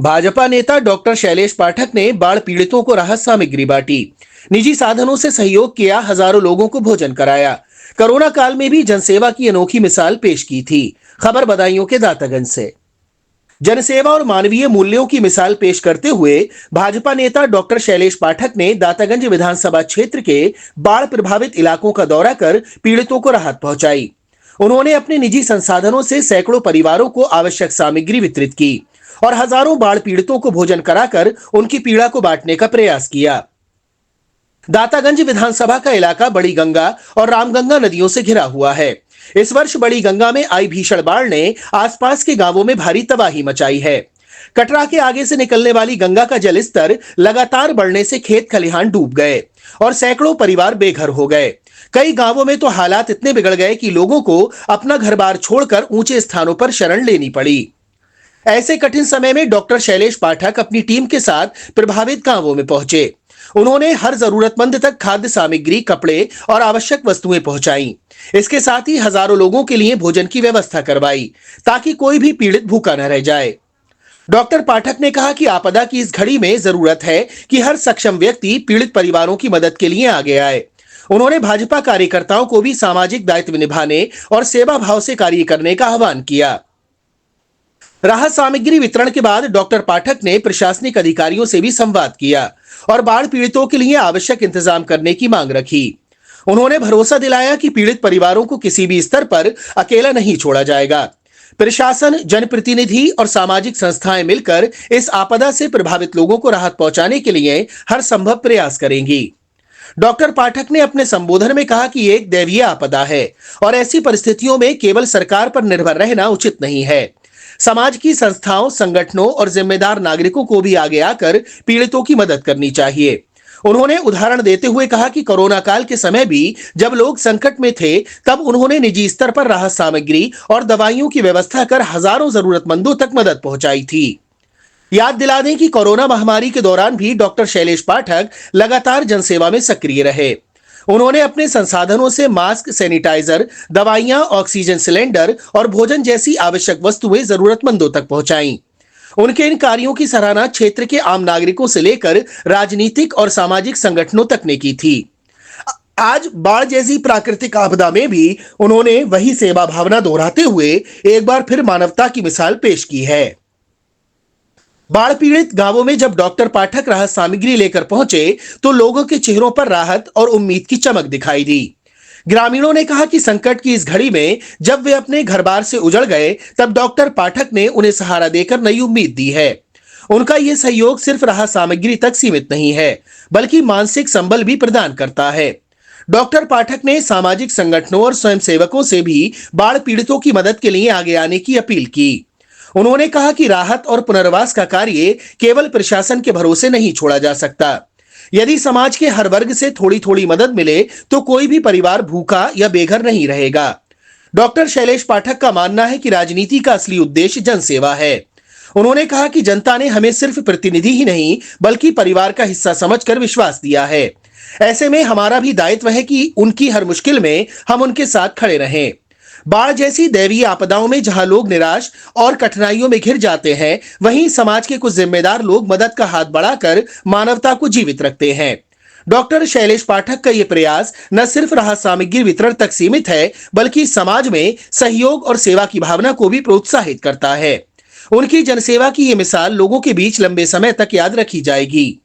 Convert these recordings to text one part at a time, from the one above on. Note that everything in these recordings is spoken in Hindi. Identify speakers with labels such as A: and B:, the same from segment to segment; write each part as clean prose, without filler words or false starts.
A: भाजपा नेता डॉक्टर शैलेश पाठक ने बाढ़ पीड़ितों को राहत सामग्री बांटी। निजी साधनों से सहयोग किया, हजारों लोगों को भोजन कराया। कोरोना काल में भी जनसेवा की अनोखी मिसाल पेश की थी। खबर बदायूं के दातागंज से। जनसेवा और मानवीय मूल्यों की मिसाल पेश करते हुए भाजपा नेता डॉक्टर शैलेश पाठक ने दातागंज विधानसभा क्षेत्र के बाढ़ प्रभावित इलाकों का दौरा कर पीड़ितों को राहत पहुंचाई। उन्होंने अपने निजी संसाधनों से सैकड़ों परिवारों को आवश्यक सामग्री वितरित की और हजारों बाढ़ पीड़ितों को भोजन कराकर उनकी पीड़ा को बांटने का प्रयास किया। दातागंज विधानसभा का इलाका बड़ी गंगा और रामगंगा नदियों से घिरा हुआ है। इस वर्ष बड़ी गंगा में आई भीषण बाढ़ ने आसपास के गांवों में भारी तबाही मचाई है। कटरा के आगे से निकलने वाली गंगा का जलस्तर लगातार बढ़ने से खेत खलिहान डूब गए और सैकड़ों परिवार बेघर हो गए। कई गांवों में तो हालात इतने बिगड़ गए कि लोगों को अपना घर बार छोड़कर ऊंचे स्थानों पर शरण लेनी पड़ी। ऐसे कठिन समय में डॉक्टर शैलेश पाठक अपनी टीम के साथ प्रभावित गांवों में पहुंचे। उन्होंने हर जरूरतमंद तक खाद्य सामग्री, कपड़े और आवश्यक वस्तुएं पहुंचाई। इसके साथ ही हजारों लोगों के लिए भोजन की व्यवस्था करवाई ताकि कोई भी पीड़ित भूखा न रह जाए। डॉक्टर पाठक ने कहा कि आपदा की इस घड़ी में जरूरत है कि हर सक्षम व्यक्ति पीड़ित परिवारों की मदद के लिए आगे आए। उन्होंने भाजपा कार्यकर्ताओं को भी सामाजिक दायित्व निभाने और सेवा भाव से कार्य करने का आह्वान किया। राहत सामग्री वितरण के बाद डॉक्टर पाठक ने प्रशासनिक अधिकारियों से भी संवाद किया और बाढ़ पीड़ितों के लिए आवश्यक इंतजाम करने की मांग रखी। उन्होंने भरोसा दिलाया कि पीड़ित परिवारों को किसी भी स्तर पर अकेला नहीं छोड़ा जाएगा। प्रशासन, जनप्रतिनिधि और सामाजिक संस्थाएं मिलकर इस आपदा से प्रभावित लोगों को राहत पहुंचाने के लिए हर संभव प्रयास करेंगी। डॉक्टर पाठक ने अपने संबोधन में कहा कि एक दैवीय आपदा है और ऐसी परिस्थितियों में केवल सरकार पर निर्भर रहना उचित नहीं है। समाज की संस्थाओं, संगठनों और जिम्मेदार नागरिकों को भी आगे आकर पीड़ितों की मदद करनी चाहिए। उन्होंने उदाहरण देते हुए कहा कि कोरोना काल के समय भी जब लोग संकट में थे, तब उन्होंने निजी स्तर पर राहत सामग्री और दवाइयों की व्यवस्था कर हजारों जरूरतमंदों तक मदद पहुंचाई थी। याद दिला दें कि कोरोना महामारी के दौरान भी डॉक्टर शैलेश पाठक लगातार जनसेवा में सक्रिय रहे। उन्होंने अपने संसाधनों से मास्क, सैनिटाइजर, दवाइयां, ऑक्सीजन सिलेंडर और भोजन जैसी आवश्यक वस्तुएं जरूरतमंदों तक पहुंचाईं। उनके इन कार्यों की सराहना क्षेत्र के आम नागरिकों से लेकर राजनीतिक और सामाजिक संगठनों तक ने की थी। आज बाढ़ जैसी प्राकृतिक आपदा में भी उन्होंने वही सेवा भावना दोहराते हुए एक बार फिर मानवता की मिसाल पेश की है। बाढ़ पीड़ित गांवों में जब डॉक्टर पाठक राहत सामग्री लेकर पहुंचे तो लोगों के चेहरों पर राहत और उम्मीद की चमक दिखाई दी। ग्रामीणों ने कहा कि संकट की इस घड़ी में जब वे अपने घर बार से उजड़ गए, तब डॉक्टर पाठक ने उन्हें सहारा देकर नई उम्मीद दी है। उनका यह सहयोग सिर्फ राहत सामग्री तक सीमित नहीं है, बल्कि मानसिक संबल भी प्रदान करता है। डॉक्टर पाठक ने सामाजिक संगठनों और स्वयंसेवकों से भी बाढ़ पीड़ितों की मदद के लिए आगे आने की अपील की। उन्होंने कहा कि राहत और पुनर्वास का कार्य केवल प्रशासन के भरोसे नहीं छोड़ा जा सकता। यदि समाज के हर वर्ग से थोड़ी थोड़ी मदद मिले तो कोई भी परिवार भूखा या बेघर नहीं रहेगा। डॉक्टर शैलेश पाठक का मानना है कि राजनीति का असली उद्देश्य जनसेवा है। उन्होंने कहा कि जनता ने हमें सिर्फ प्रतिनिधि ही नहीं, बल्कि परिवार का हिस्सा समझकर विश्वास दिया है। ऐसे में हमारा भी दायित्व है कि उनकी हर मुश्किल में हम उनके साथ खड़े रहें। बाढ़ जैसी दैवीय आपदाओं में जहां लोग निराश और कठिनाइयों में घिर जाते हैं, वहीं समाज के कुछ जिम्मेदार लोग मदद का हाथ बढ़ाकर मानवता को जीवित रखते हैं। डॉक्टर शैलेश पाठक का यह प्रयास न सिर्फ राहत सामग्री वितरण तक सीमित है, बल्कि समाज में सहयोग और सेवा की भावना को भी प्रोत्साहित करता है। उनकी जनसेवा की यह मिसाल लोगों के बीच लंबे समय तक याद रखी जाएगी।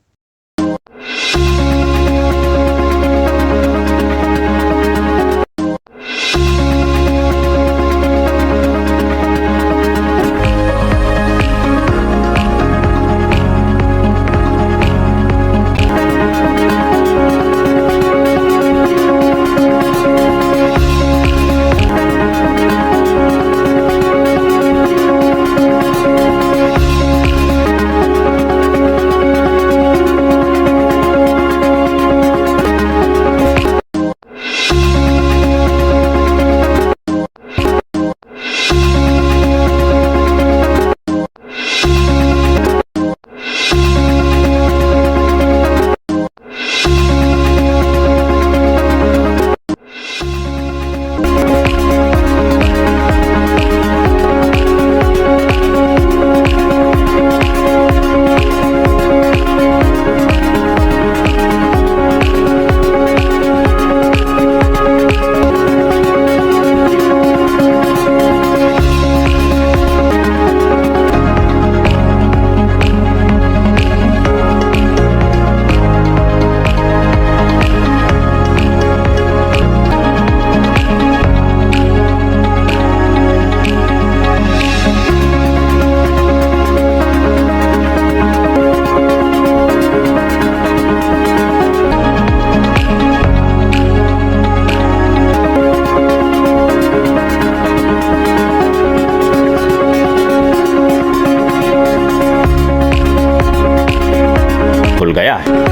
B: गया है।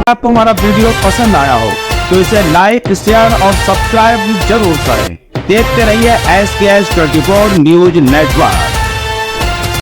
B: आपको हमारा वीडियो पसंद आया हो तो इसे लाइक, शेयर और सब्सक्राइब जरूर करें। देखते रहिए SKS 24 न्यूज नेटवर्क।